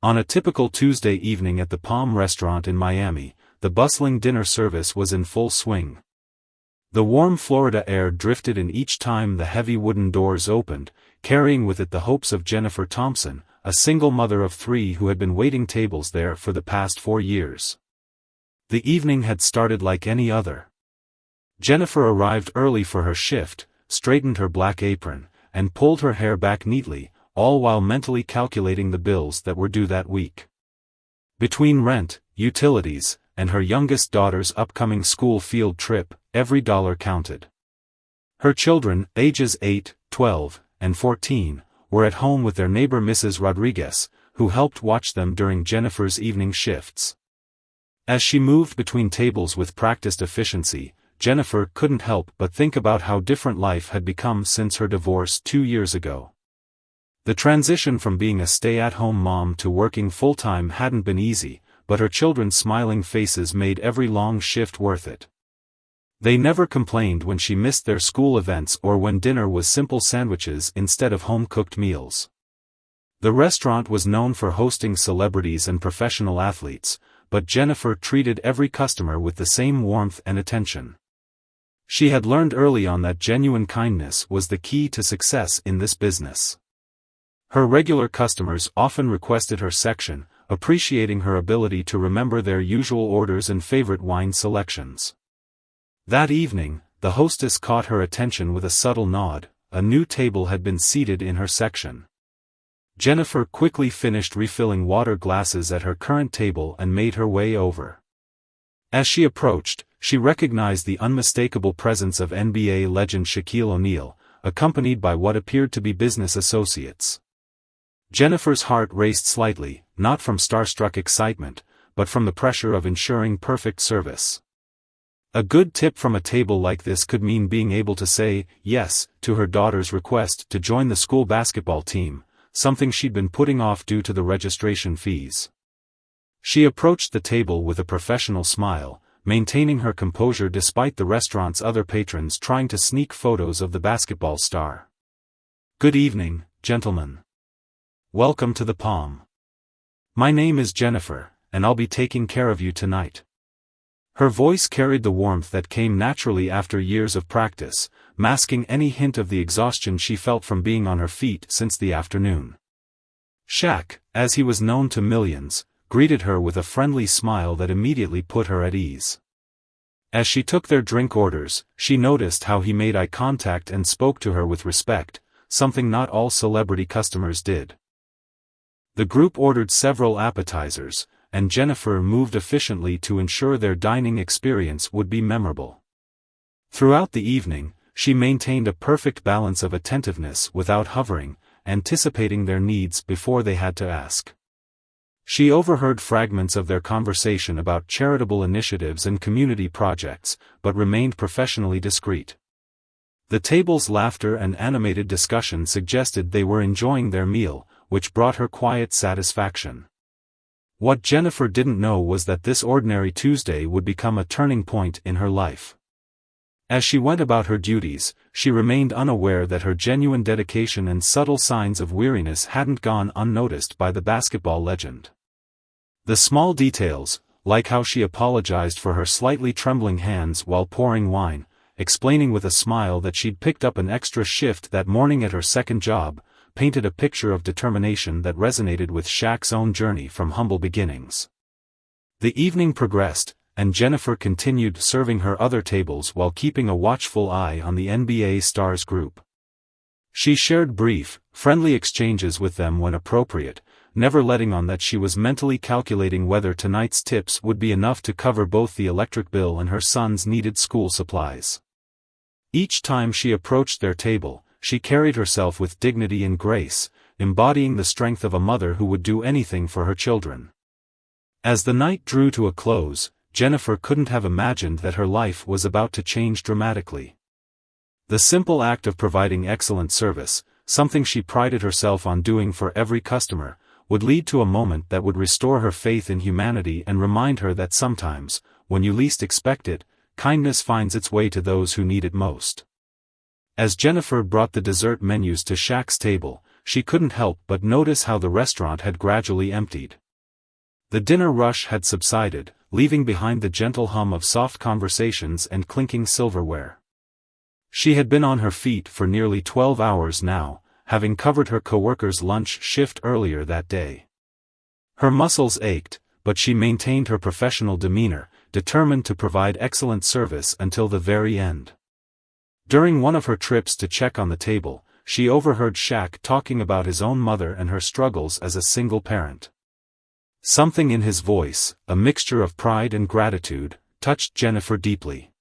On a typical Tuesday evening at the Palm restaurant in Miami, the bustling dinner service was in full swing. The warm Florida air drifted in each time the heavy wooden doors opened, carrying with it the hopes of Jennifer Thompson, a single mother of 3 who had been waiting tables there for the past 4 years. The evening had started like any other. Jennifer arrived early for her shift, straightened her black apron, and pulled her hair back neatly, all while mentally calculating the bills that were due that week. Between rent, utilities, and her youngest daughter's upcoming school field trip, every dollar counted. Her children, ages 8, 12, and 14, were at home with their neighbor Mrs. Rodriguez, who helped watch them during Jennifer's evening shifts. As she moved between tables with practiced efficiency, Jennifer couldn't help but think about how different life had become since her divorce 2 years ago. The transition from being a stay-at-home mom to working full-time hadn't been easy, but her children's smiling faces made every long shift worth it. They never complained when she missed their school events or when dinner was simple sandwiches instead of home-cooked meals. The restaurant was known for hosting celebrities and professional athletes, but Jennifer treated every customer with the same warmth and attention. She had learned early on that genuine kindness was the key to success in this business. Her regular customers often requested her section, appreciating her ability to remember their usual orders and favorite wine selections. That evening, the hostess caught her attention with a subtle nod. A new table had been seated in her section. Jennifer quickly finished refilling water glasses at her current table and made her way over. As she approached, she recognized the unmistakable presence of NBA legend Shaquille O'Neal, accompanied by what appeared to be business associates. Jennifer's heart raced slightly, not from starstruck excitement, but from the pressure of ensuring perfect service. A good tip from a table like this could mean being able to say yes to her daughter's request to join the school basketball team, something she'd been putting off due to the registration fees. She approached the table with a professional smile, maintaining her composure despite the restaurant's other patrons trying to sneak photos of the basketball star. "Good evening, gentlemen. Welcome to the Palm. My name is Jennifer, and I'll be taking care of you tonight." Her voice carried the warmth that came naturally after years of practice, masking any hint of the exhaustion she felt from being on her feet since the afternoon. Shaq, as he was known to millions, greeted her with a friendly smile that immediately put her at ease. As she took their drink orders, she noticed how he made eye contact and spoke to her with respect, something not all celebrity customers did. The group ordered several appetizers, and Jennifer moved efficiently to ensure their dining experience would be memorable. Throughout the evening, she maintained a perfect balance of attentiveness without hovering, anticipating their needs before they had to ask. She overheard fragments of their conversation about charitable initiatives and community projects, but remained professionally discreet. The table's laughter and animated discussion suggested they were enjoying their meal, which brought her quiet satisfaction. What Jennifer didn't know was that this ordinary Tuesday would become a turning point in her life. As she went about her duties, she remained unaware that her genuine dedication and subtle signs of weariness hadn't gone unnoticed by the basketball legend. The small details, like how she apologized for her slightly trembling hands while pouring wine, explaining with a smile that she'd picked up an extra shift that morning at her second job, painted a picture of determination that resonated with Shaq's own journey from humble beginnings. The evening progressed, and Jennifer continued serving her other tables while keeping a watchful eye on the NBA stars group. She shared brief, friendly exchanges with them when appropriate, never letting on that she was mentally calculating whether tonight's tips would be enough to cover both the electric bill and her son's needed school supplies. Each time she approached their table, she carried herself with dignity and grace, embodying the strength of a mother who would do anything for her children. As the night drew to a close, Jennifer couldn't have imagined that her life was about to change dramatically. The simple act of providing excellent service, something she prided herself on doing for every customer, would lead to a moment that would restore her faith in humanity and remind her that sometimes, when you least expect it, kindness finds its way to those who need it most. As Jennifer brought the dessert menus to Shaq's table, she couldn't help but notice how the restaurant had gradually emptied. The dinner rush had subsided, leaving behind the gentle hum of soft conversations and clinking silverware. She had been on her feet for nearly 12 hours now, having covered her coworker's lunch shift earlier that day. Her muscles ached, but she maintained her professional demeanor, determined to provide excellent service until the very end. During one of her trips to check on the table, she overheard Shaq talking about his own mother and her struggles as a single parent. Something in his voice, a mixture of pride and gratitude, touched Jennifer deeply.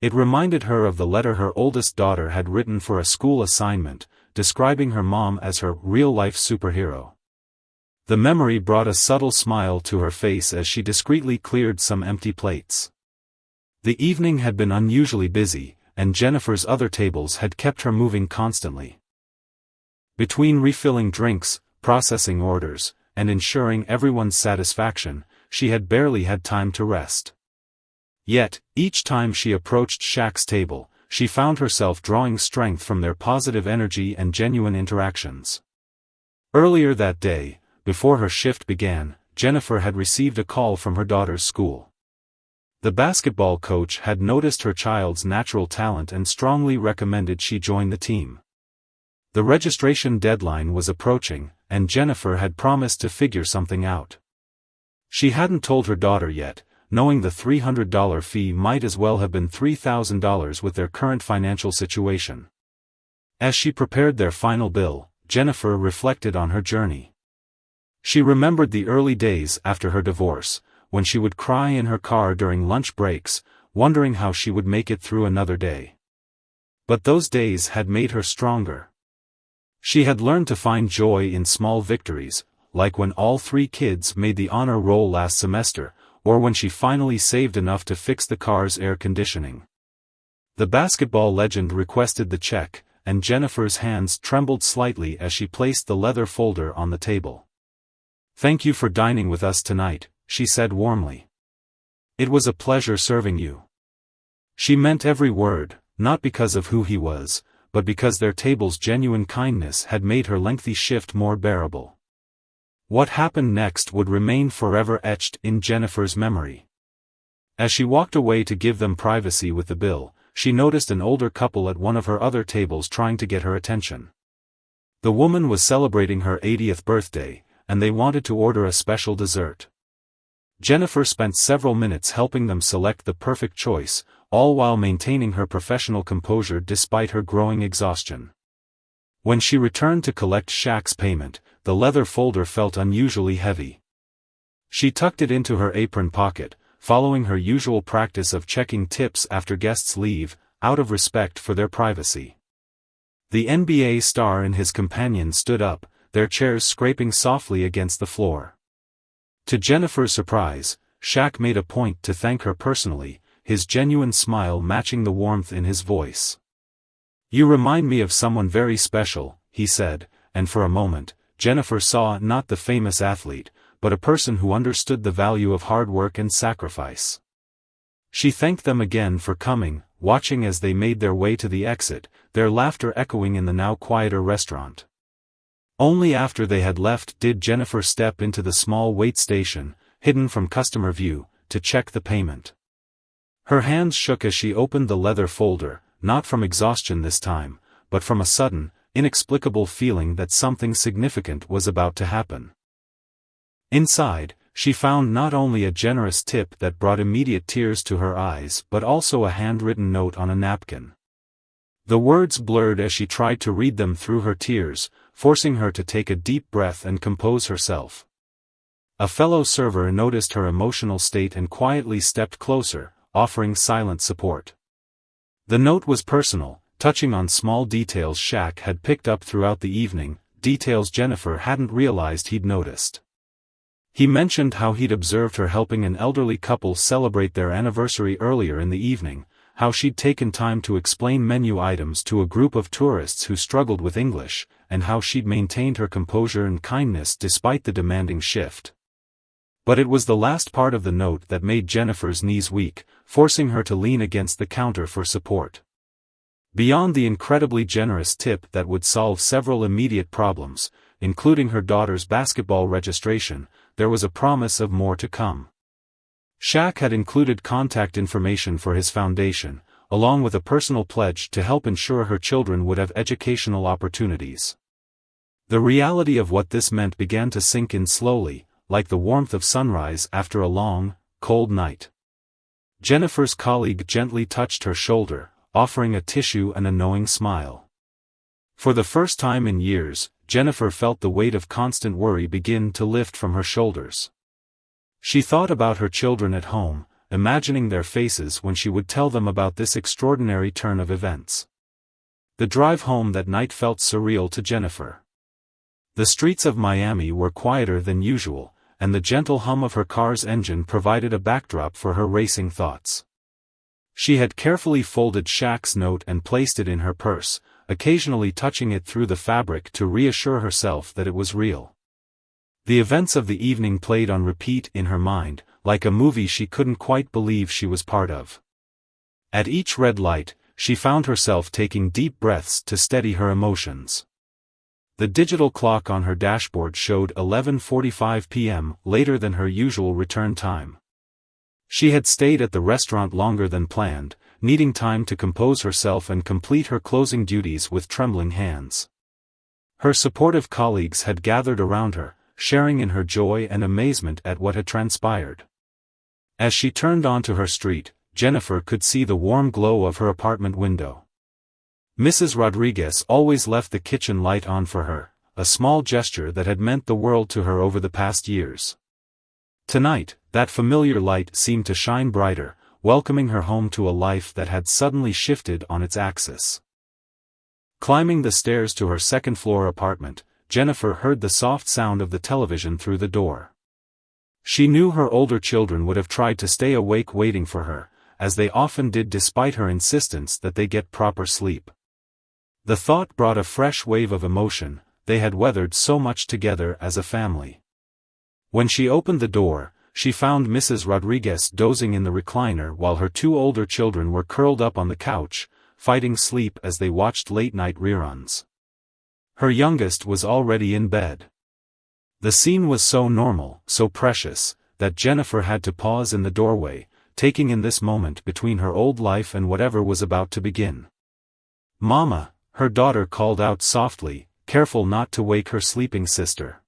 It reminded her of the letter her oldest daughter had written for a school assignment, describing her mom as her real-life superhero. The memory brought a subtle smile to her face as she discreetly cleared some empty plates. The evening had been unusually busy, and Jennifer's other tables had kept her moving constantly. Between refilling drinks, processing orders, and ensuring everyone's satisfaction, she had barely had time to rest. Yet, each time she approached Shaq's table, she found herself drawing strength from their positive energy and genuine interactions. Earlier that day, before her shift began, Jennifer had received a call from her daughter's school. The basketball coach had noticed her child's natural talent and strongly recommended she join the team. The registration deadline was approaching, and Jennifer had promised to figure something out. She hadn't told her daughter yet, knowing the $300 fee might as well have been $3,000 with their current financial situation. As she prepared their final bill, Jennifer reflected on her journey. She remembered the early days after her divorce, when she would cry in her car during lunch breaks, wondering how she would make it through another day. But those days had made her stronger. She had learned to find joy in small victories, like when all 3 kids made the honor roll last semester, or when she finally saved enough to fix the car's air conditioning. The basketball legend requested the check, and Jennifer's hands trembled slightly as she placed the leather folder on the table. "Thank you for dining with us tonight," she said warmly. "It was a pleasure serving you." She meant every word, not because of who he was, but because their table's genuine kindness had made her lengthy shift more bearable. What happened next would remain forever etched in Jennifer's memory. As she walked away to give them privacy with the bill, she noticed an older couple at one of her other tables trying to get her attention. The woman was celebrating her 80th birthday, and they wanted to order a special dessert. Jennifer spent several minutes helping them select the perfect choice, all while maintaining her professional composure despite her growing exhaustion. When she returned to collect Shaq's payment, the leather folder felt unusually heavy. She tucked it into her apron pocket, following her usual practice of checking tips after guests leave, out of respect for their privacy. The NBA star and his companion stood up, their chairs scraping softly against the floor. To Jennifer's surprise, Shaq made a point to thank her personally, his genuine smile matching the warmth in his voice. "You remind me of someone very special," he said, and for a moment, Jennifer saw not the famous athlete, but a person who understood the value of hard work and sacrifice. She thanked them again for coming, watching as they made their way to the exit, their laughter echoing in the now quieter restaurant. Only after they had left did Jennifer step into the small wait station, hidden from customer view, to check the payment. Her hands shook as she opened the leather folder, not from exhaustion this time, but from a sudden, inexplicable feeling that something significant was about to happen. Inside, she found not only a generous tip that brought immediate tears to her eyes but also a handwritten note on a napkin. The words blurred as she tried to read them through her tears, forcing her to take a deep breath and compose herself. A fellow server noticed her emotional state and quietly stepped closer, offering silent support. The note was personal, touching on small details Shaq had picked up throughout the evening, details Jennifer hadn't realized he'd noticed. He mentioned how he'd observed her helping an elderly couple celebrate their anniversary earlier in the evening, how she'd taken time to explain menu items to a group of tourists who struggled with English, and how she'd maintained her composure and kindness despite the demanding shift. But it was the last part of the note that made Jennifer's knees weak, forcing her to lean against the counter for support. Beyond the incredibly generous tip that would solve several immediate problems, including her daughter's basketball registration, there was a promise of more to come. Shaq had included contact information for his foundation, along with a personal pledge to help ensure her children would have educational opportunities. The reality of what this meant began to sink in slowly, like the warmth of sunrise after a long, cold night. Jennifer's colleague gently touched her shoulder, offering a tissue and a knowing smile. For the first time in years, Jennifer felt the weight of constant worry begin to lift from her shoulders. She thought about her children at home, imagining their faces when she would tell them about this extraordinary turn of events. The drive home that night felt surreal to Jennifer. The streets of Miami were quieter than usual, and the gentle hum of her car's engine provided a backdrop for her racing thoughts. She had carefully folded Shaq's note and placed it in her purse, occasionally touching it through the fabric to reassure herself that it was real. The events of the evening played on repeat in her mind, like a movie she couldn't quite believe she was part of. At each red light, she found herself taking deep breaths to steady her emotions. The digital clock on her dashboard showed 11:45 p.m., later than her usual return time. She had stayed at the restaurant longer than planned, needing time to compose herself and complete her closing duties with trembling hands. Her supportive colleagues had gathered around her, sharing in her joy and amazement at what had transpired. As she turned onto her street, Jennifer could see the warm glow of her apartment window. Mrs. Rodriguez always left the kitchen light on for her, a small gesture that had meant the world to her over the past years. Tonight, that familiar light seemed to shine brighter, welcoming her home to a life that had suddenly shifted on its axis. Climbing the stairs to her second-floor apartment, Jennifer heard the soft sound of the television through the door. She knew her older children would have tried to stay awake waiting for her, as they often did despite her insistence that they get proper sleep. The thought brought a fresh wave of emotion. They had weathered so much together as a family. When she opened the door, she found Mrs. Rodriguez dozing in the recliner while her two older children were curled up on the couch, fighting sleep as they watched late-night reruns. Her youngest was already in bed. The scene was so normal, so precious, that Jennifer had to pause in the doorway, taking in this moment between her old life and whatever was about to begin. "Mama," her daughter called out softly, careful not to wake her sleeping sister.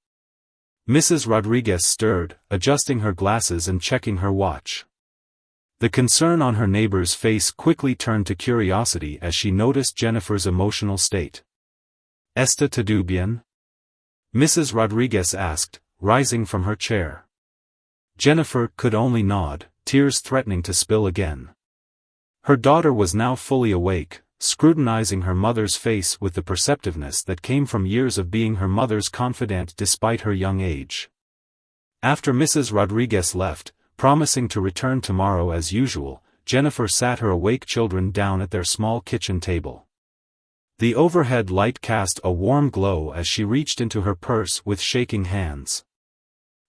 Mrs. Rodriguez stirred, adjusting her glasses and checking her watch. The concern on her neighbor's face quickly turned to curiosity as she noticed Jennifer's emotional state. "Está todo bien?" Mrs. Rodriguez asked, rising from her chair. Jennifer could only nod, tears threatening to spill again. Her daughter was now fully awake, scrutinizing her mother's face with the perceptiveness that came from years of being her mother's confidant despite her young age. After Mrs. Rodriguez left, promising to return tomorrow as usual, Jennifer sat her awake children down at their small kitchen table. The overhead light cast a warm glow as she reached into her purse with shaking hands.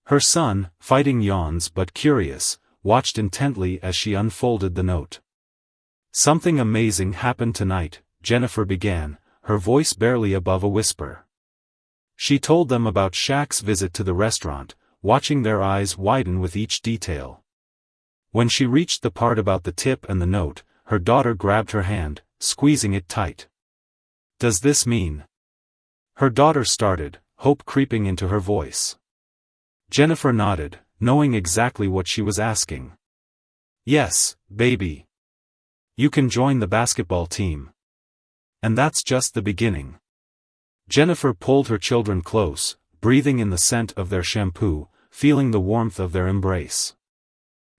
Her son, fighting yawns but curious, watched intently as she unfolded the note. "Something amazing happened tonight," Jennifer began, her voice barely above a whisper. She told them about Shaq's visit to the restaurant, watching their eyes widen with each detail. When she reached the part about the tip and the note, her daughter grabbed her hand, squeezing it tight. "Does this mean?" Her daughter started, hope creeping into her voice. Jennifer nodded, knowing exactly what she was asking. "Yes, baby. You can join the basketball team. And that's just the beginning." Jennifer pulled her children close, breathing in the scent of their shampoo, feeling the warmth of their embrace.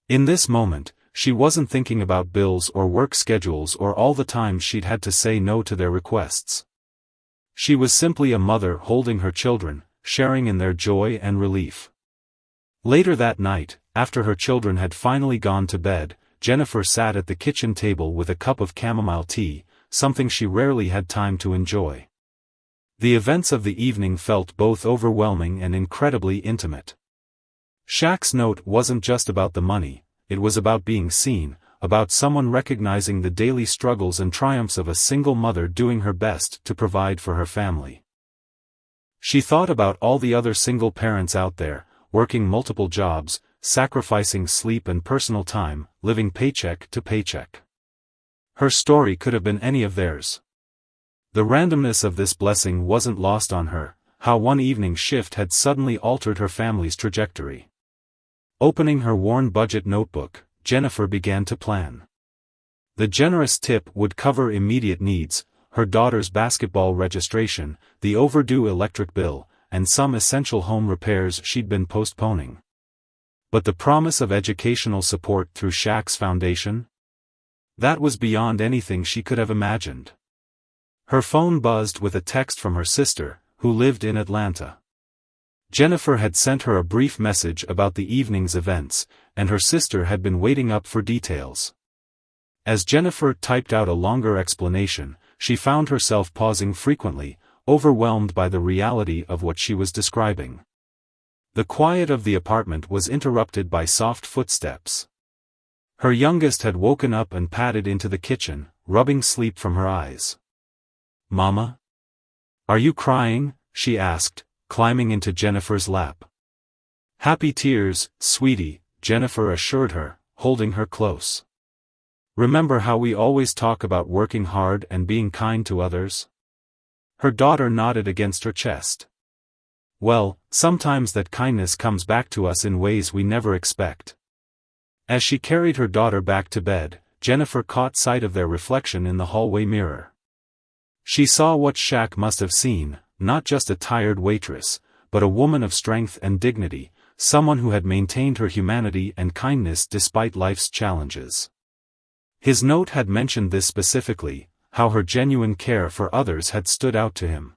In this moment, she wasn't thinking about bills or work schedules or all the times she'd had to say no to their requests. She was simply a mother holding her children, sharing in their joy and relief. Later that night, after her children had finally gone to bed, Jennifer sat at the kitchen table with a cup of chamomile tea, something she rarely had time to enjoy. The events of the evening felt both overwhelming and incredibly intimate. Shaq's note wasn't just about the money, it was about being seen, about someone recognizing the daily struggles and triumphs of a single mother doing her best to provide for her family. She thought about all the other single parents out there, working multiple jobs, sacrificing sleep and personal time, living paycheck to paycheck. Her story could have been any of theirs. The randomness of this blessing wasn't lost on her, how one evening shift had suddenly altered her family's trajectory. Opening her worn budget notebook, Jennifer began to plan. The generous tip would cover immediate needs, her daughter's basketball registration, the overdue electric bill, and some essential home repairs she'd been postponing. But the promise of educational support through Shaq's foundation? That was beyond anything she could have imagined. Her phone buzzed with a text from her sister, who lived in Atlanta. Jennifer had sent her a brief message about the evening's events, and her sister had been waiting up for details. As Jennifer typed out a longer explanation, she found herself pausing frequently, overwhelmed by the reality of what she was describing. The quiet of the apartment was interrupted by soft footsteps. Her youngest had woken up and padded into the kitchen, rubbing sleep from her eyes. "Mama? Are you crying?" she asked, climbing into Jennifer's lap. "Happy tears, sweetie," Jennifer assured her, holding her close. "Remember how we always talk about working hard and being kind to others?" Her daughter nodded against her chest. "Well, sometimes that kindness comes back to us in ways we never expect." As she carried her daughter back to bed, Jennifer caught sight of their reflection in the hallway mirror. She saw what Shaq must have seen, not just a tired waitress, but a woman of strength and dignity, someone who had maintained her humanity and kindness despite life's challenges. His note had mentioned this specifically, how her genuine care for others had stood out to him.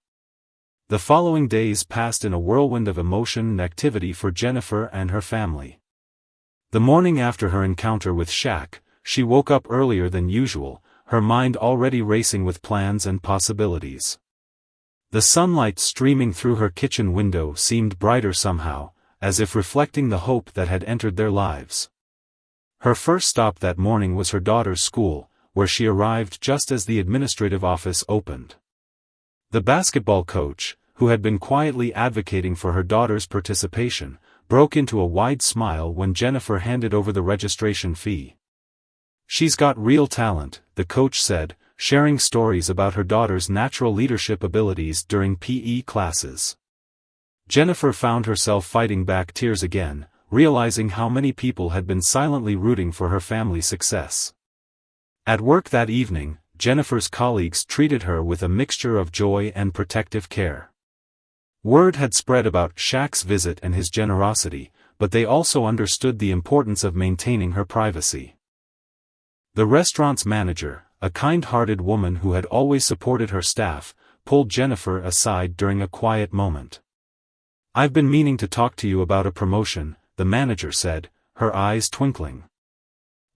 The following days passed in a whirlwind of emotion and activity for Jennifer and her family. The morning after her encounter with Shaq, she woke up earlier than usual, her mind already racing with plans and possibilities. The sunlight streaming through her kitchen window seemed brighter somehow, as if reflecting the hope that had entered their lives. Her first stop that morning was her daughter's school, where she arrived just as the administrative office opened. The basketball coach, who had been quietly advocating for her daughter's participation, broke into a wide smile when Jennifer handed over the registration fee. "She's got real talent," the coach said, sharing stories about her daughter's natural leadership abilities during PE classes. Jennifer found herself fighting back tears again, realizing how many people had been silently rooting for her family's success. At work that evening, Jennifer's colleagues treated her with a mixture of joy and protective care. Word had spread about Shaq's visit and his generosity, but they also understood the importance of maintaining her privacy. The restaurant's manager, a kind-hearted woman who had always supported her staff, pulled Jennifer aside during a quiet moment. "I've been meaning to talk to you about a promotion," the manager said, her eyes twinkling.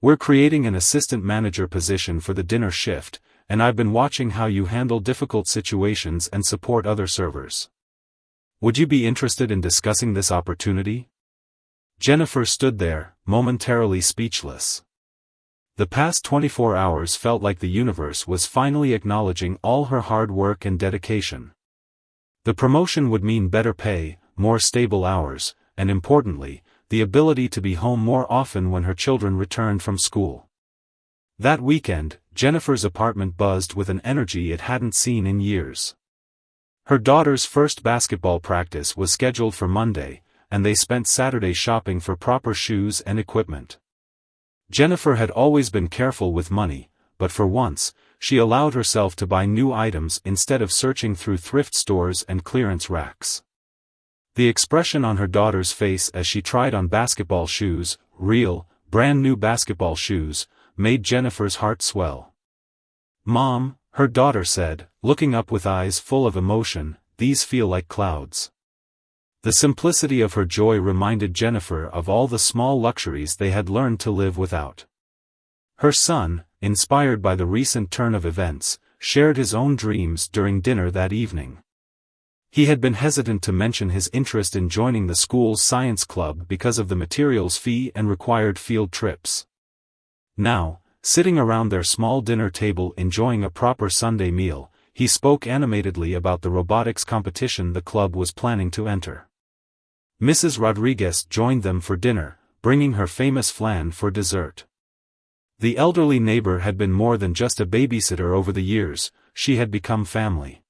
"We're creating an assistant manager position for the dinner shift, and I've been watching how you handle difficult situations and support other servers. Would you be interested in discussing this opportunity?" Jennifer stood there, momentarily speechless. The past 24 hours felt like the universe was finally acknowledging all her hard work and dedication. The promotion would mean better pay, more stable hours, and importantly, the ability to be home more often when her children returned from school. That weekend, Jennifer's apartment buzzed with an energy it hadn't seen in years. Her daughter's first basketball practice was scheduled for Monday, and they spent Saturday shopping for proper shoes and equipment. Jennifer had always been careful with money, but for once, she allowed herself to buy new items instead of searching through thrift stores and clearance racks. The expression on her daughter's face as she tried on basketball shoes, real, brand-new basketball shoes, made Jennifer's heart swell. "Mom," her daughter said, looking up with eyes full of emotion, "these feel like clouds." The simplicity of her joy reminded Jennifer of all the small luxuries they had learned to live without. Her son, inspired by the recent turn of events, shared his own dreams during dinner that evening. He had been hesitant to mention his interest in joining the school's science club because of the materials fee and required field trips. Now, sitting around their small dinner table enjoying a proper Sunday meal, he spoke animatedly about the robotics competition the club was planning to enter. Mrs. Rodriguez joined them for dinner, bringing her famous flan for dessert. The elderly neighbor had been more than just a babysitter over the years, she had become family.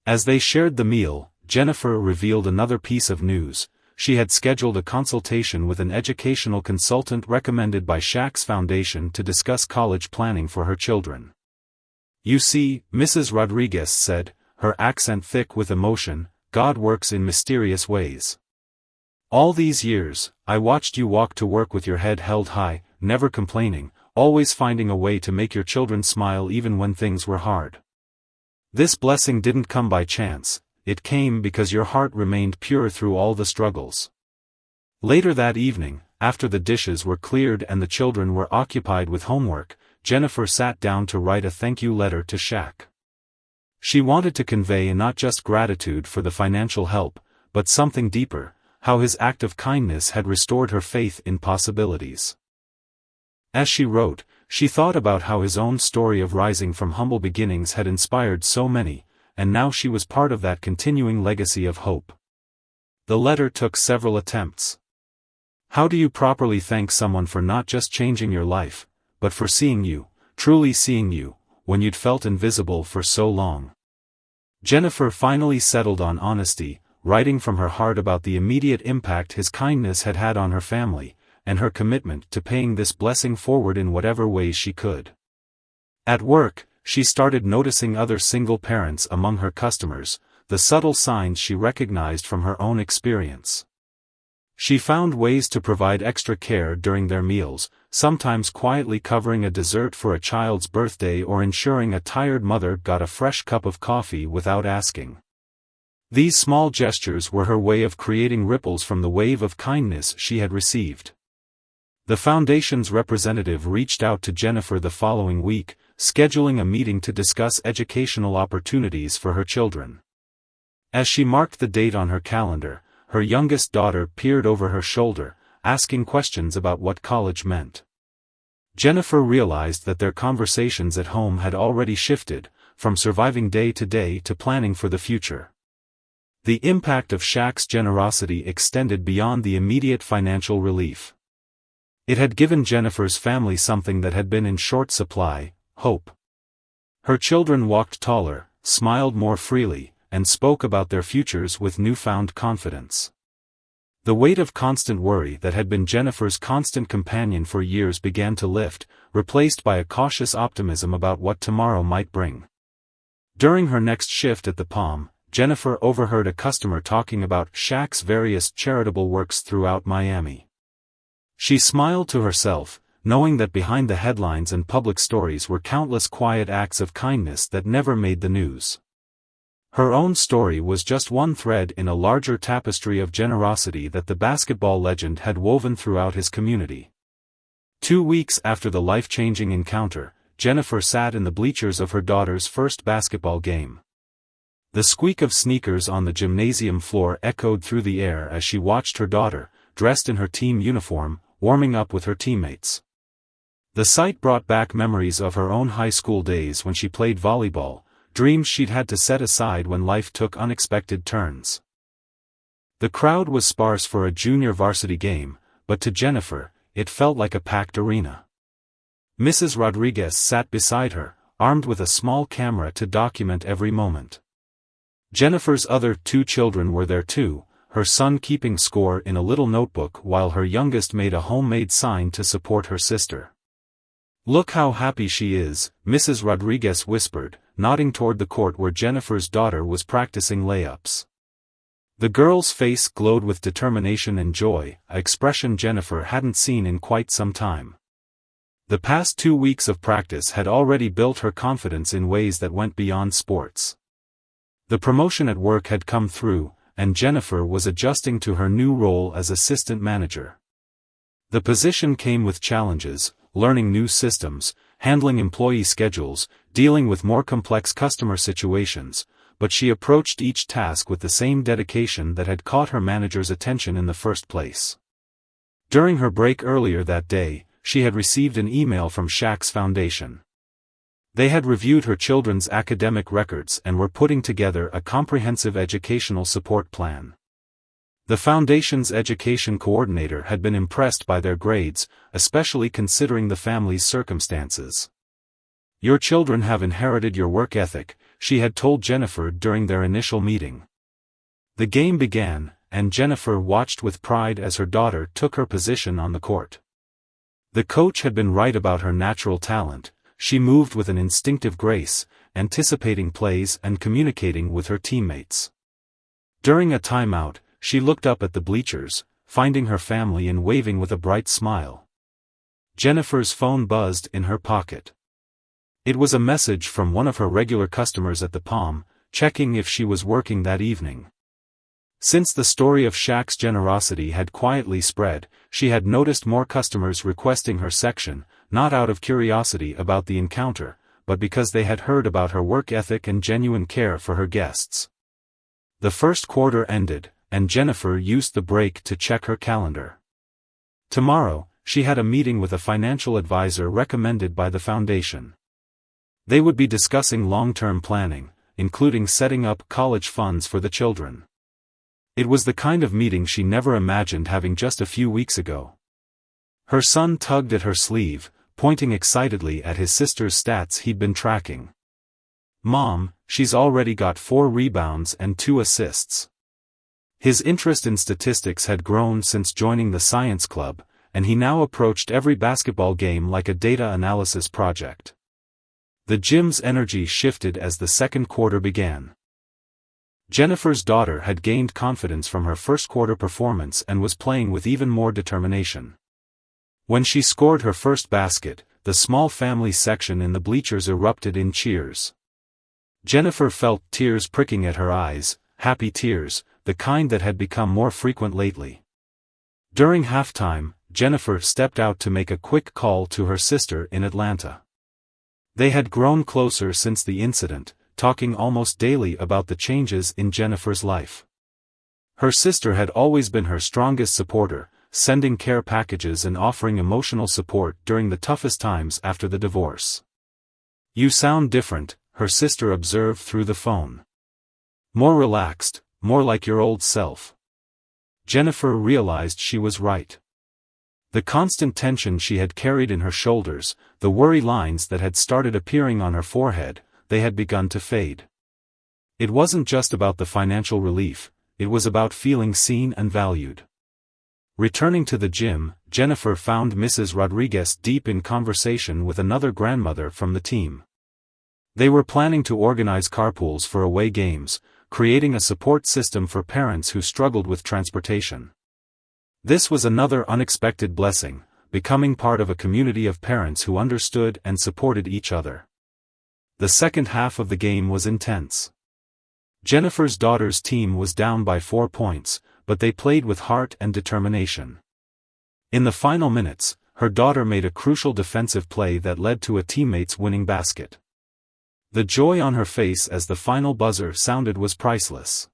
As they shared the meal, Jennifer revealed another piece of news. She had scheduled a consultation with an educational consultant recommended by Shaq's foundation to discuss college planning for her children. "You see," Mrs. Rodriguez said, her accent thick with emotion, "God works in mysterious ways. All these years, I watched you walk to work with your head held high, never complaining, always finding a way to make your children smile even when things were hard. This blessing didn't come by chance, it came because your heart remained pure through all the struggles." Later that evening, after the dishes were cleared and the children were occupied with homework, Jennifer sat down to write a thank you letter to Shaq. She wanted to convey not just gratitude for the financial help, but something deeper, how his act of kindness had restored her faith in possibilities. As she wrote, she thought about how his own story of rising from humble beginnings had inspired so many, and now she was part of that continuing legacy of hope. The letter took several attempts. How do you properly thank someone for not just changing your life, but for seeing you, truly seeing you, when you'd felt invisible for so long? Jennifer finally settled on honesty, writing from her heart about the immediate impact his kindness had had on her family, and her commitment to paying this blessing forward in whatever ways she could. At work, she started noticing other single parents among her customers, the subtle signs she recognized from her own experience. She found ways to provide extra care during their meals, sometimes quietly covering a dessert for a child's birthday or ensuring a tired mother got a fresh cup of coffee without asking. These small gestures were her way of creating ripples from the wave of kindness she had received. The foundation's representative reached out to Jennifer the following week, scheduling a meeting to discuss educational opportunities for her children. As she marked the date on her calendar, her youngest daughter peered over her shoulder, asking questions about what college meant. Jennifer realized that their conversations at home had already shifted, from surviving day to day to planning for the future. The impact of Shaq's generosity extended beyond the immediate financial relief. It had given Jennifer's family something that had been in short supply: hope. Her children walked taller, smiled more freely, and spoke about their futures with newfound confidence. The weight of constant worry that had been Jennifer's constant companion for years began to lift, replaced by a cautious optimism about what tomorrow might bring. During her next shift at the Palm, Jennifer overheard a customer talking about Shaq's various charitable works throughout Miami. She smiled to herself, knowing that behind the headlines and public stories were countless quiet acts of kindness that never made the news. Her own story was just one thread in a larger tapestry of generosity that the basketball legend had woven throughout his community. 2 weeks after the life-changing encounter, Jennifer sat in the bleachers of her daughter's first basketball game. The squeak of sneakers on the gymnasium floor echoed through the air as she watched her daughter, dressed in her team uniform, warming up with her teammates. The sight brought back memories of her own high school days when she played volleyball, dreams she'd had to set aside when life took unexpected turns. The crowd was sparse for a junior varsity game, but to Jennifer, it felt like a packed arena. Mrs. Rodriguez sat beside her, armed with a small camera to document every moment. Jennifer's other 2 children were there too, her son keeping score in a little notebook while her youngest made a homemade sign to support her sister. "Look how happy she is," Mrs. Rodriguez whispered, nodding toward the court where Jennifer's daughter was practicing layups. The girl's face glowed with determination and joy, an expression Jennifer hadn't seen in quite some time. The past 2 weeks of practice had already built her confidence in ways that went beyond sports. The promotion at work had come through, and Jennifer was adjusting to her new role as assistant manager. The position came with challenges: learning new systems, handling employee schedules, dealing with more complex customer situations, but she approached each task with the same dedication that had caught her manager's attention in the first place. During her break earlier that day, she had received an email from Shaq's foundation. They had reviewed her children's academic records and were putting together a comprehensive educational support plan. The foundation's education coordinator had been impressed by their grades, especially considering the family's circumstances. "Your children have inherited your work ethic," she had told Jennifer during their initial meeting. The game began, and Jennifer watched with pride as her daughter took her position on the court. The coach had been right about her natural talent. She moved with an instinctive grace, anticipating plays and communicating with her teammates. During a timeout, she looked up at the bleachers, finding her family and waving with a bright smile. Jennifer's phone buzzed in her pocket. It was a message from one of her regular customers at the Palm, checking if she was working that evening. Since the story of Shaq's generosity had quietly spread, she had noticed more customers requesting her section, not out of curiosity about the encounter, but because they had heard about her work ethic and genuine care for her guests. The first quarter ended, and Jennifer used the break to check her calendar. Tomorrow, she had a meeting with a financial advisor recommended by the foundation. They would be discussing long-term planning, including setting up college funds for the children. It was the kind of meeting she never imagined having just a few weeks ago. Her son tugged at her sleeve, pointing excitedly at his sister's stats he'd been tracking. "Mom, she's already got 4 rebounds and 2 assists." His interest in statistics had grown since joining the science club, and he now approached every basketball game like a data analysis project. The gym's energy shifted as the second quarter began. Jennifer's daughter had gained confidence from her first quarter performance and was playing with even more determination. When she scored her first basket, the small family section in the bleachers erupted in cheers. Jennifer felt tears pricking at her eyes, happy tears, the kind that had become more frequent lately. During halftime, Jennifer stepped out to make a quick call to her sister in Atlanta. They had grown closer since the incident, talking almost daily about the changes in Jennifer's life. Her sister had always been her strongest supporter, sending care packages and offering emotional support during the toughest times after the divorce. "You sound different," her sister observed through the phone. "More relaxed, more like your old self." Jennifer realized she was right. The constant tension she had carried in her shoulders, the worry lines that had started appearing on her forehead, they had begun to fade. It wasn't just about the financial relief, it was about feeling seen and valued. Returning to the gym, Jennifer found Mrs. Rodriguez deep in conversation with another grandmother from the team. They were planning to organize carpools for away games, creating a support system for parents who struggled with transportation. This was another unexpected blessing, becoming part of a community of parents who understood and supported each other. The second half of the game was intense. Jennifer's daughter's team was down by 4 points, but they played with heart and determination. In the final minutes, her daughter made a crucial defensive play that led to a teammate's winning basket. The joy on her face as the final buzzer sounded was priceless.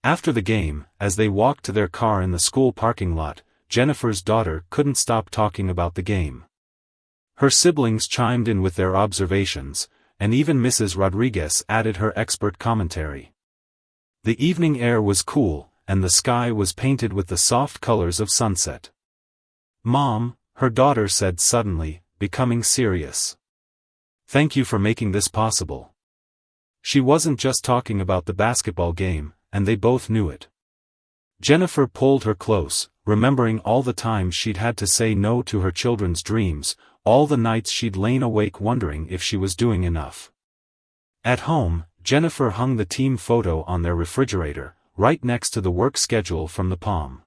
After the game, as they walked to their car in the school parking lot, Jennifer's daughter couldn't stop talking about the game. Her siblings chimed in with their observations, and even Mrs. Rodriguez added her expert commentary. The evening air was cool, and the sky was painted with the soft colors of sunset. "Mom," her daughter said suddenly, becoming serious. "Thank you for making this possible." She wasn't just talking about the basketball game, and they both knew it. Jennifer pulled her close, remembering all the times she'd had to say no to her children's dreams, all the nights she'd lain awake wondering if she was doing enough. At home, Jennifer hung the team photo on their refrigerator, right next to the work schedule from the Palm.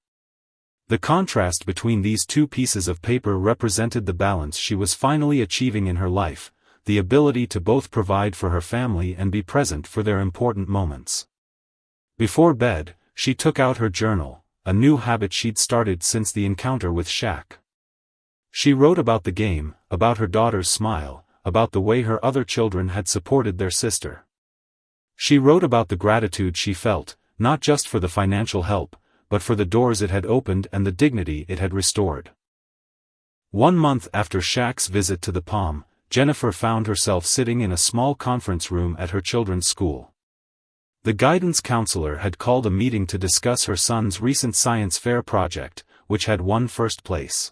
The contrast between these two pieces of paper represented the balance she was finally achieving in her life, the ability to both provide for her family and be present for their important moments. Before bed, she took out her journal, a new habit she'd started since the encounter with Shaq. She wrote about the game, about her daughter's smile, about the way her other children had supported their sister. She wrote about the gratitude she felt, not just for the financial help, but for the doors it had opened and the dignity it had restored. One month after Shaq's visit to the Palm, Jennifer found herself sitting in a small conference room at her children's school. The guidance counselor had called a meeting to discuss her son's recent science fair project, which had won first place.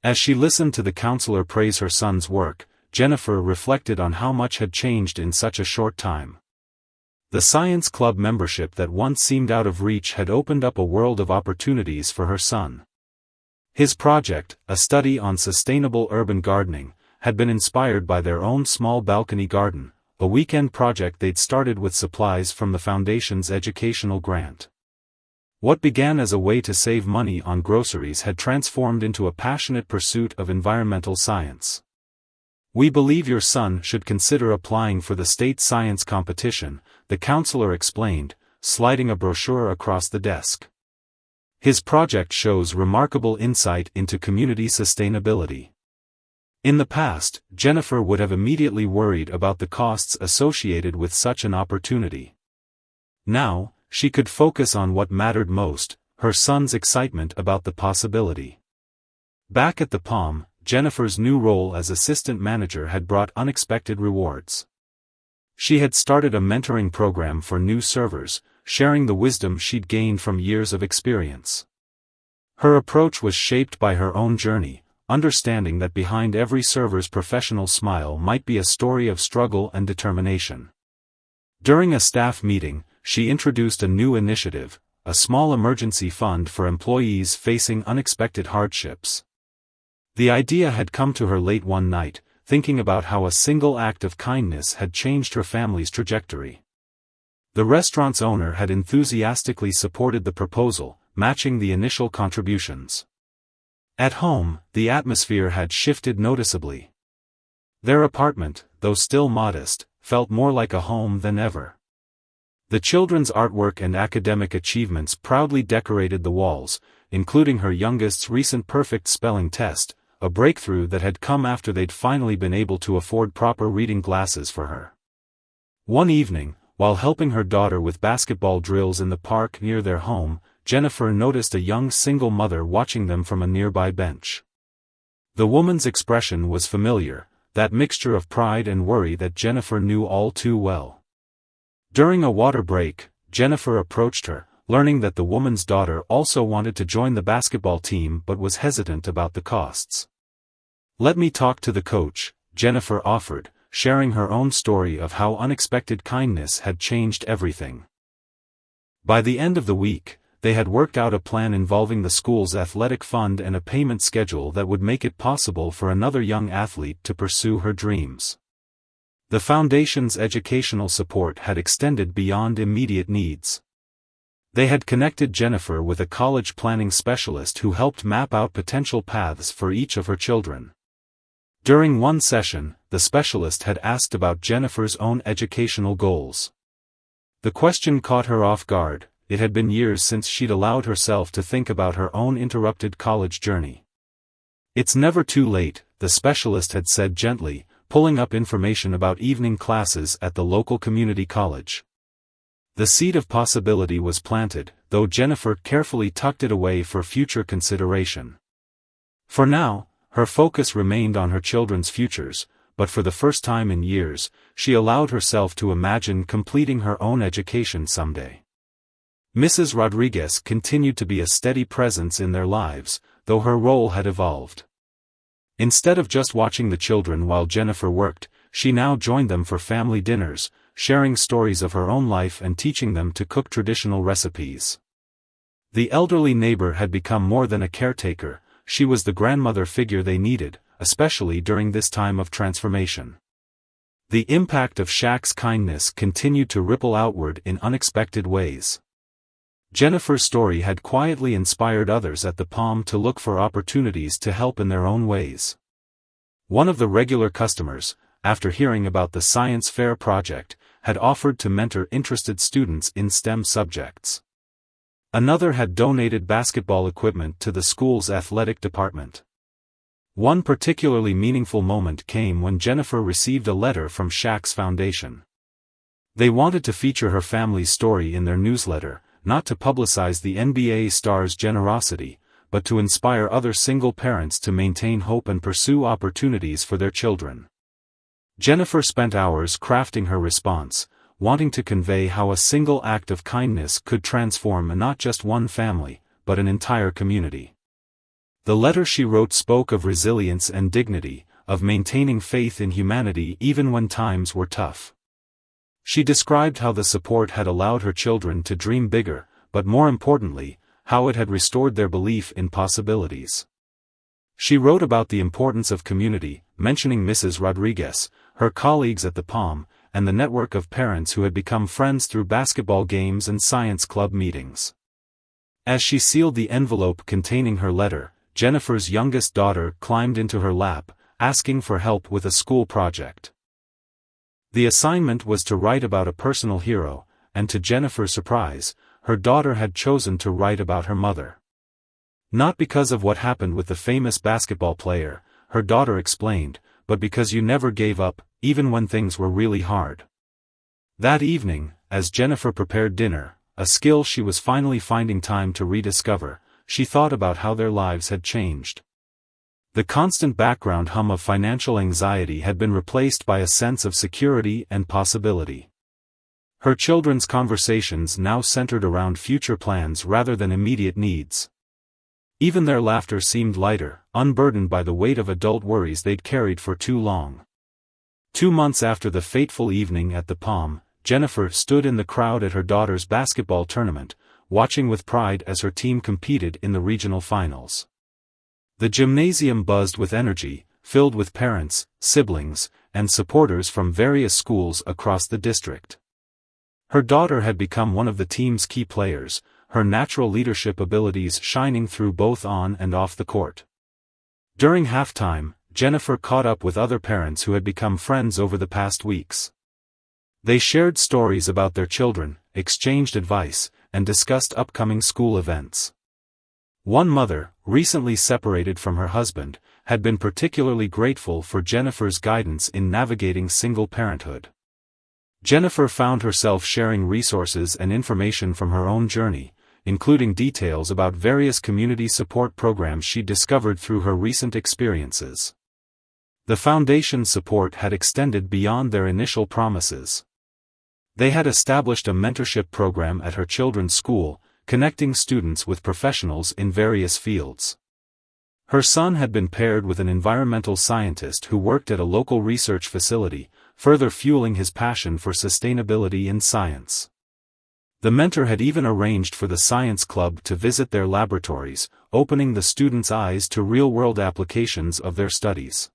As she listened to the counselor praise her son's work, Jennifer reflected on how much had changed in such a short time. The science club membership that once seemed out of reach had opened up a world of opportunities for her son. His project, a study on sustainable urban gardening, had been inspired by their own small balcony garden, a weekend project they'd started with supplies from the foundation's educational grant. What began as a way to save money on groceries had transformed into a passionate pursuit of environmental science. "We believe your son should consider applying for the state science competition," the counselor explained, sliding a brochure across the desk. "His project shows remarkable insight into community sustainability." In the past, Jennifer would have immediately worried about the costs associated with such an opportunity. Now, she could focus on what mattered most, her son's excitement about the possibility. Back at the Palm, Jennifer's new role as assistant manager had brought unexpected rewards. She had started a mentoring program for new servers, sharing the wisdom she'd gained from years of experience. Her approach was shaped by her own journey, understanding that behind every server's professional smile might be a story of struggle and determination. During a staff meeting, she introduced a new initiative, a small emergency fund for employees facing unexpected hardships. The idea had come to her late one night, thinking about how a single act of kindness had changed her family's trajectory. The restaurant's owner had enthusiastically supported the proposal, matching the initial contributions. At home, the atmosphere had shifted noticeably. Their apartment, though still modest, felt more like a home than ever. The children's artwork and academic achievements proudly decorated the walls, including her youngest's recent perfect spelling test, a breakthrough that had come after they'd finally been able to afford proper reading glasses for her. One evening, while helping her daughter with basketball drills in the park near their home, Jennifer noticed a young single mother watching them from a nearby bench. The woman's expression was familiar, that mixture of pride and worry that Jennifer knew all too well. During a water break, Jennifer approached her, learning that the woman's daughter also wanted to join the basketball team but was hesitant about the costs. "Let me talk to the coach," Jennifer offered, sharing her own story of how unexpected kindness had changed everything. By the end of the week, they had worked out a plan involving the school's athletic fund and a payment schedule that would make it possible for another young athlete to pursue her dreams. The foundation's educational support had extended beyond immediate needs. They had connected Jennifer with a college planning specialist who helped map out potential paths for each of her children. During one session, the specialist had asked about Jennifer's own educational goals. The question caught her off guard. It had been years since she'd allowed herself to think about her own interrupted college journey. "It's never too late," the specialist had said gently, pulling up information about evening classes at the local community college. The seed of possibility was planted, though Jennifer carefully tucked it away for future consideration. For now, her focus remained on her children's futures, but for the first time in years, she allowed herself to imagine completing her own education someday. Mrs. Rodriguez continued to be a steady presence in their lives, though her role had evolved. Instead of just watching the children while Jennifer worked, she now joined them for family dinners, sharing stories of her own life and teaching them to cook traditional recipes. The elderly neighbor had become more than a caretaker, she was the grandmother figure they needed, especially during this time of transformation. The impact of Shaq's kindness continued to ripple outward in unexpected ways. Jennifer's story had quietly inspired others at the Palm to look for opportunities to help in their own ways. One of the regular customers, after hearing about the science fair project, had offered to mentor interested students in STEM subjects. Another had donated basketball equipment to the school's athletic department. One particularly meaningful moment came when Jennifer received a letter from Shaq's foundation. They wanted to feature her family's story in their newsletter, not to publicize the NBA star's generosity, but to inspire other single parents to maintain hope and pursue opportunities for their children. Jennifer spent hours crafting her response, wanting to convey how a single act of kindness could transform not just one family, but an entire community. The letter she wrote spoke of resilience and dignity, of maintaining faith in humanity even when times were tough. She described how the support had allowed her children to dream bigger, but more importantly, how it had restored their belief in possibilities. She wrote about the importance of community, mentioning Mrs. Rodriguez, her colleagues at the Palm, and the network of parents who had become friends through basketball games and science club meetings. As she sealed the envelope containing her letter, Jennifer's youngest daughter climbed into her lap, asking for help with a school project. The assignment was to write about a personal hero, and to Jennifer's surprise, her daughter had chosen to write about her mother. Not because of what happened with the famous basketball player, her daughter explained, but because you never gave up, even when things were really hard. That evening, as Jennifer prepared dinner, a skill she was finally finding time to rediscover, she thought about how their lives had changed. The constant background hum of financial anxiety had been replaced by a sense of security and possibility. Her children's conversations now centered around future plans rather than immediate needs. Even their laughter seemed lighter, unburdened by the weight of adult worries they'd carried for too long. 2 months after the fateful evening at the Palm, Jennifer stood in the crowd at her daughter's basketball tournament, watching with pride as her team competed in the regional finals. The gymnasium buzzed with energy, filled with parents, siblings, and supporters from various schools across the district. Her daughter had become one of the team's key players, her natural leadership abilities shining through both on and off the court. During halftime, Jennifer caught up with other parents who had become friends over the past weeks. They shared stories about their children, exchanged advice, and discussed upcoming school events. One mother, recently separated from her husband, had been particularly grateful for Jennifer's guidance in navigating single parenthood. Jennifer found herself sharing resources and information from her own journey, including details about various community support programs she discovered through her recent experiences. The foundation's support had extended beyond their initial promises. They had established a mentorship program at her children's school, connecting students with professionals in various fields. Her son had been paired with an environmental scientist who worked at a local research facility, further fueling his passion for sustainability in science. The mentor had even arranged for the science club to visit their laboratories, opening the students' eyes to real-world applications of their studies.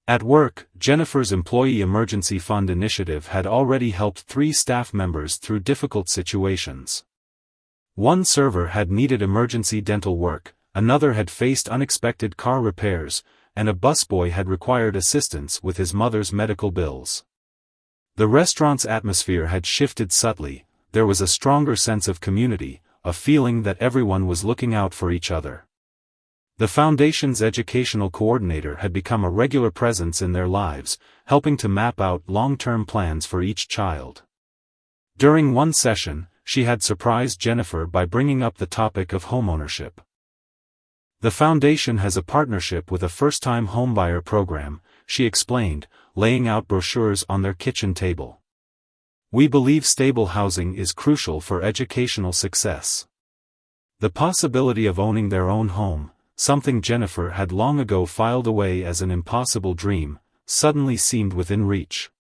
At work, Jennifer's Employee Emergency Fund initiative had already helped 3 staff members through difficult situations. One server had needed emergency dental work, another had faced unexpected car repairs, and a busboy had required assistance with his mother's medical bills. The restaurant's atmosphere had shifted subtly. There was a stronger sense of community, a feeling that everyone was looking out for each other. The foundation's educational coordinator had become a regular presence in their lives, helping to map out long-term plans for each child. During one session, she had surprised Jennifer by bringing up the topic of homeownership. The foundation has a partnership with a first-time homebuyer program, she explained, laying out brochures on their kitchen table. We believe stable housing is crucial for educational success. The possibility of owning their own home, something Jennifer had long ago filed away as an impossible dream, suddenly seemed within reach.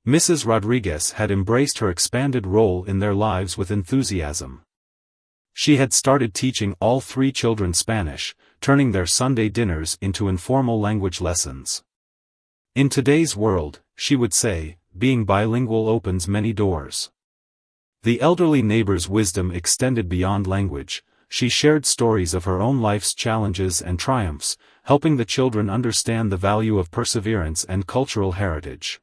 Mrs. Rodriguez had embraced her expanded role in their lives with enthusiasm. She had started teaching all 3 children Spanish, turning their Sunday dinners into informal language lessons. In today's world, she would say, being bilingual opens many doors. The elderly neighbor's wisdom extended beyond language. She shared stories of her own life's challenges and triumphs, helping the children understand the value of perseverance and cultural heritage.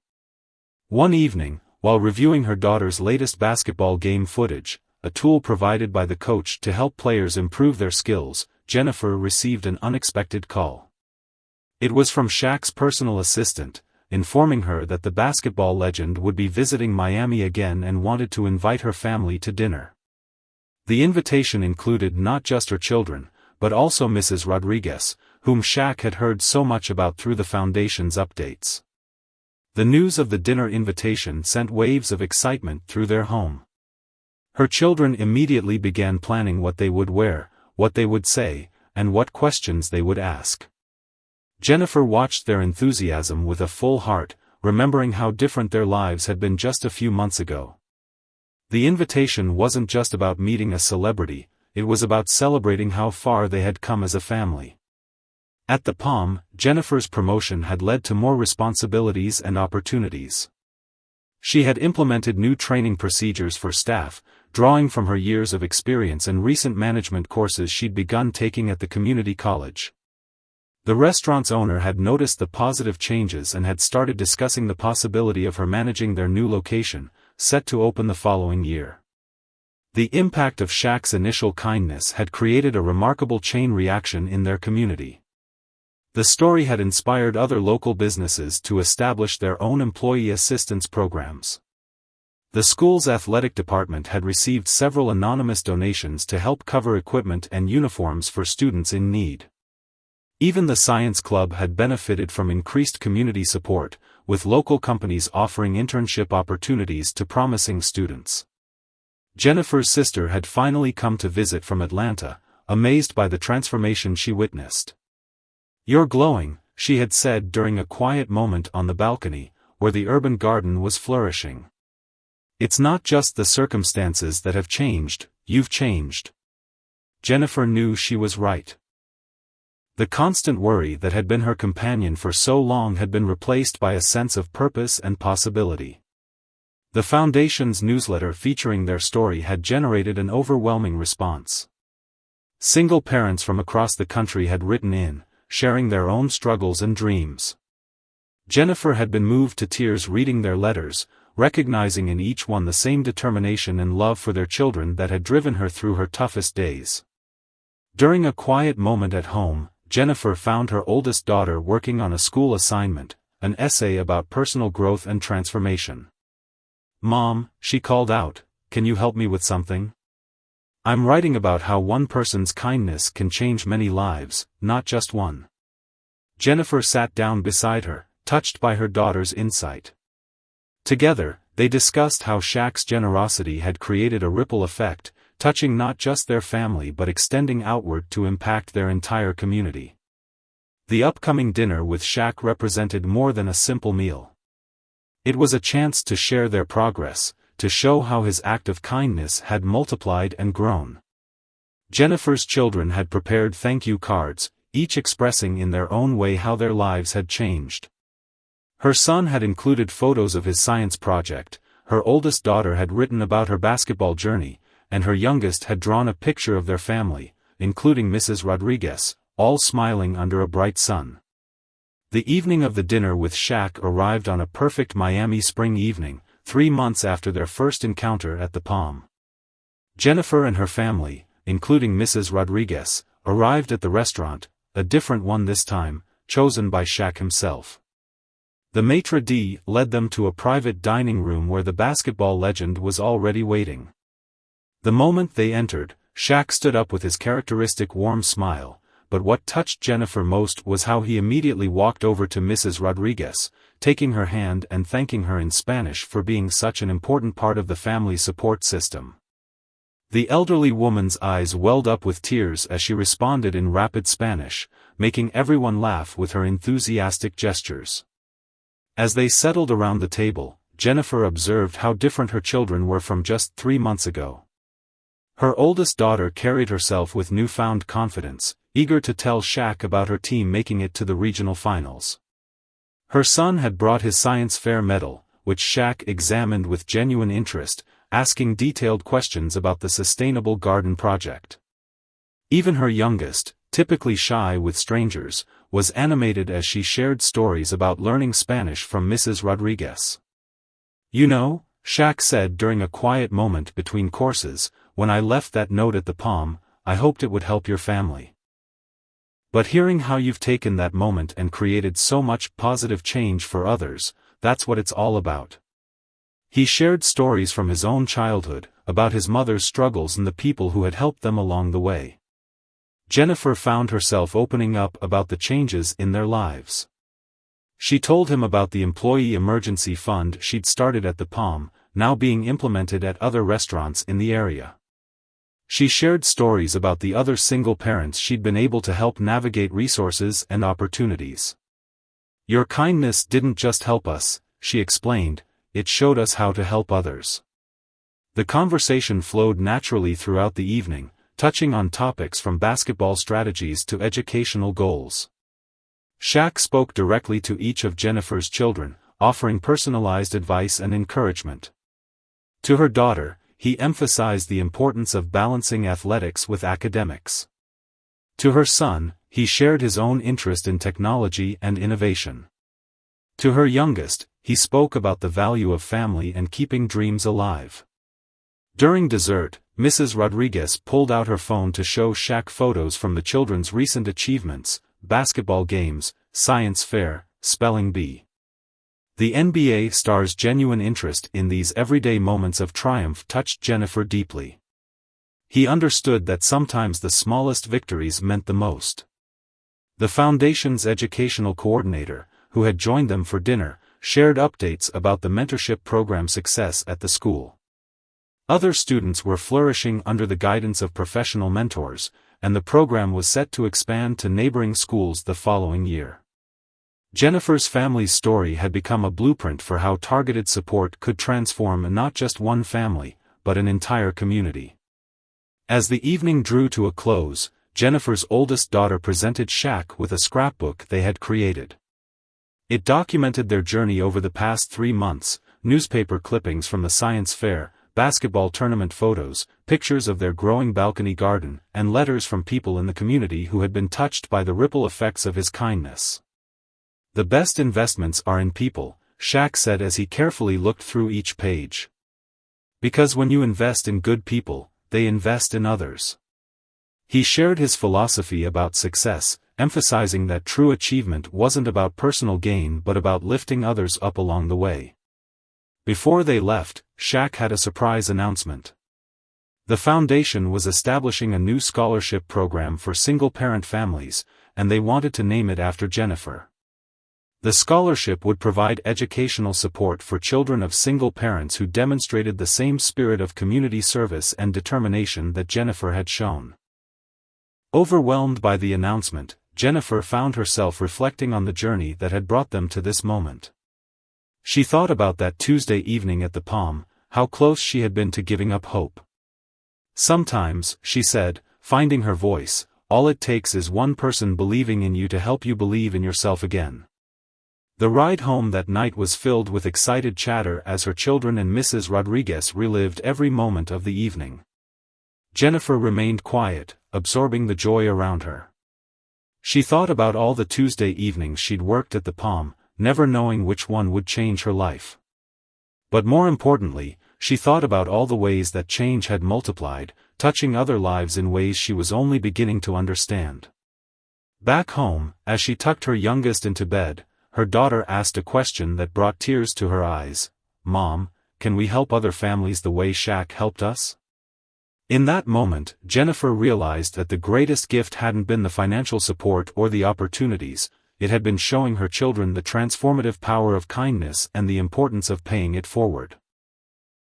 One evening, while reviewing her daughter's latest basketball game footage, a tool provided by the coach to help players improve their skills, Jennifer received an unexpected call. It was from Shaq's personal assistant, informing her that the basketball legend would be visiting Miami again and wanted to invite her family to dinner. The invitation included not just her children, but also Mrs. Rodriguez, whom Shaq had heard so much about through the Foundation's updates. The news of the dinner invitation sent waves of excitement through their home. Her children immediately began planning what they would wear, what they would say, and what questions they would ask. Jennifer watched their enthusiasm with a full heart, remembering how different their lives had been just a few months ago. The invitation wasn't just about meeting a celebrity, it was about celebrating how far they had come as a family. At the Palm, Jennifer's promotion had led to more responsibilities and opportunities. She had implemented new training procedures for staff, drawing from her years of experience and recent management courses she'd begun taking at the community college. The restaurant's owner had noticed the positive changes and had started discussing the possibility of her managing their new location, set to open the following year. The impact of Shaq's initial kindness had created a remarkable chain reaction in their community. The story had inspired other local businesses to establish their own employee assistance programs. The school's athletic department had received several anonymous donations to help cover equipment and uniforms for students in need. Even the science club had benefited from increased community support, with local companies offering internship opportunities to promising students. Jennifer's sister had finally come to visit from Atlanta, amazed by the transformation she witnessed. "You're glowing," she had said during a quiet moment on the balcony, where the urban garden was flourishing. "It's not just the circumstances that have changed, you've changed." Jennifer knew she was right. The constant worry that had been her companion for so long had been replaced by a sense of purpose and possibility. The Foundation's newsletter featuring their story had generated an overwhelming response. Single parents from across the country had written in, sharing their own struggles and dreams. Jennifer had been moved to tears reading their letters, recognizing in each one the same determination and love for their children that had driven her through her toughest days. During a quiet moment at home, Jennifer found her oldest daughter working on a school assignment, an essay about personal growth and transformation. "Mom," she called out, "can you help me with something? I'm writing about how one person's kindness can change many lives, not just one." Jennifer sat down beside her, touched by her daughter's insight. Together, they discussed how Shaq's generosity had created a ripple effect, touching not just their family but extending outward to impact their entire community. The upcoming dinner with Shaq represented more than a simple meal. It was a chance to share their progress, to show how his act of kindness had multiplied and grown. Jennifer's children had prepared thank you cards, each expressing in their own way how their lives had changed. Her son had included photos of his science project, her oldest daughter had written about her basketball journey, and her youngest had drawn a picture of their family, including Mrs. Rodriguez, all smiling under a bright sun. The evening of the dinner with Shaq arrived on a perfect Miami spring evening, 3 months after their first encounter at the Palm. Jennifer and her family, including Mrs. Rodriguez, arrived at the restaurant, a different one this time, chosen by Shaq himself. The maitre d' led them to a private dining room where the basketball legend was already waiting. The moment they entered, Shaq stood up with his characteristic warm smile, but what touched Jennifer most was how he immediately walked over to Mrs. Rodriguez, taking her hand and thanking her in Spanish for being such an important part of the family support system. The elderly woman's eyes welled up with tears as she responded in rapid Spanish, making everyone laugh with her enthusiastic gestures. As they settled around the table, Jennifer observed how different her children were from just 3 months ago. Her oldest daughter carried herself with newfound confidence, eager to tell Shaq about her team making it to the regional finals. Her son had brought his science fair medal, which Shaq examined with genuine interest, asking detailed questions about the sustainable garden project. Even her youngest, typically shy with strangers, was animated as she shared stories about learning Spanish from Mrs. Rodriguez. "You know," Shaq said during a quiet moment between courses, "when I left that note at the Palm, I hoped it would help your family. But hearing how you've taken that moment and created so much positive change for others, that's what it's all about." He shared stories from his own childhood, about his mother's struggles and the people who had helped them along the way. Jennifer found herself opening up about the changes in their lives. She told him about the employee emergency fund she'd started at the Palm, now being implemented at other restaurants in the area. She shared stories about the other single parents she'd been able to help navigate resources and opportunities. "Your kindness didn't just help us," she explained, "it showed us how to help others." The conversation flowed naturally throughout the evening, touching on topics from basketball strategies to educational goals. Shaq spoke directly to each of Jennifer's children, offering personalized advice and encouragement. To her daughter, he emphasized the importance of balancing athletics with academics. To her son, he shared his own interest in technology and innovation. To her youngest, he spoke about the value of family and keeping dreams alive. During dessert, Mrs. Rodriguez pulled out her phone to show Shaq photos from the children's recent achievements: basketball games, science fair, spelling bee. The NBA star's genuine interest in these everyday moments of triumph touched Jennifer deeply. He understood that sometimes the smallest victories meant the most. The foundation's educational coordinator, who had joined them for dinner, shared updates about the mentorship program success at the school. Other students were flourishing under the guidance of professional mentors, and the program was set to expand to neighboring schools the following year. Jennifer's family's story had become a blueprint for how targeted support could transform not just one family, but an entire community. As the evening drew to a close, Jennifer's oldest daughter presented Shaq with a scrapbook they had created. It documented their journey over the past 3 months: newspaper clippings from the science fair, basketball tournament photos, pictures of their growing balcony garden, and letters from people in the community who had been touched by the ripple effects of his kindness. "The best investments are in people," Shaq said as he carefully looked through each page. "Because when you invest in good people, they invest in others." He shared his philosophy about success, emphasizing that true achievement wasn't about personal gain but about lifting others up along the way. Before they left, Shaq had a surprise announcement. The foundation was establishing a new scholarship program for single-parent families, and they wanted to name it after Jennifer. The scholarship would provide educational support for children of single parents who demonstrated the same spirit of community service and determination that Jennifer had shown. Overwhelmed by the announcement, Jennifer found herself reflecting on the journey that had brought them to this moment. She thought about that Tuesday evening at the Palm, how close she had been to giving up hope. "Sometimes," she said, finding her voice, "all it takes is one person believing in you to help you believe in yourself again." The ride home that night was filled with excited chatter as her children and Mrs. Rodriguez relived every moment of the evening. Jennifer remained quiet, absorbing the joy around her. She thought about all the Tuesday evenings she'd worked at the Palm, never knowing which one would change her life. But more importantly, she thought about all the ways that change had multiplied, touching other lives in ways she was only beginning to understand. Back home, as she tucked her youngest into bed, her daughter asked a question that brought tears to her eyes: "Mom, can we help other families the way Shaq helped us?" In that moment, Jennifer realized that the greatest gift hadn't been the financial support or the opportunities, it had been showing her children the transformative power of kindness and the importance of paying it forward.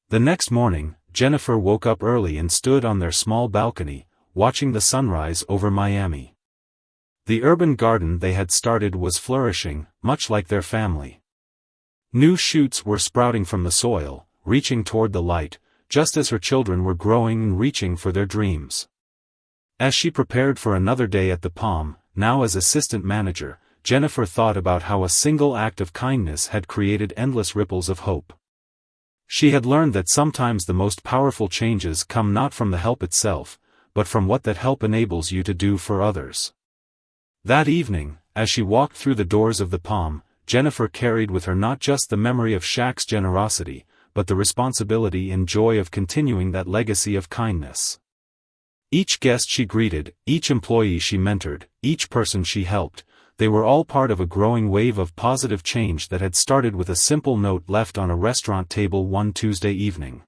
The next morning, Jennifer woke up early and stood on their small balcony, watching the sunrise over Miami. The urban garden they had started was flourishing, much like their family. New shoots were sprouting from the soil, reaching toward the light, just as her children were growing and reaching for their dreams. As she prepared for another day at the Palm, now as assistant manager, Jennifer thought about how a single act of kindness had created endless ripples of hope. She had learned that sometimes the most powerful changes come not from the help itself, but from what that help enables you to do for others. That evening, as she walked through the doors of the Palm, Jennifer carried with her not just the memory of Shaq's generosity, but the responsibility and joy of continuing that legacy of kindness. Each guest she greeted, each employee she mentored, each person she helped, they were all part of a growing wave of positive change that had started with a simple note left on a restaurant table one Tuesday evening.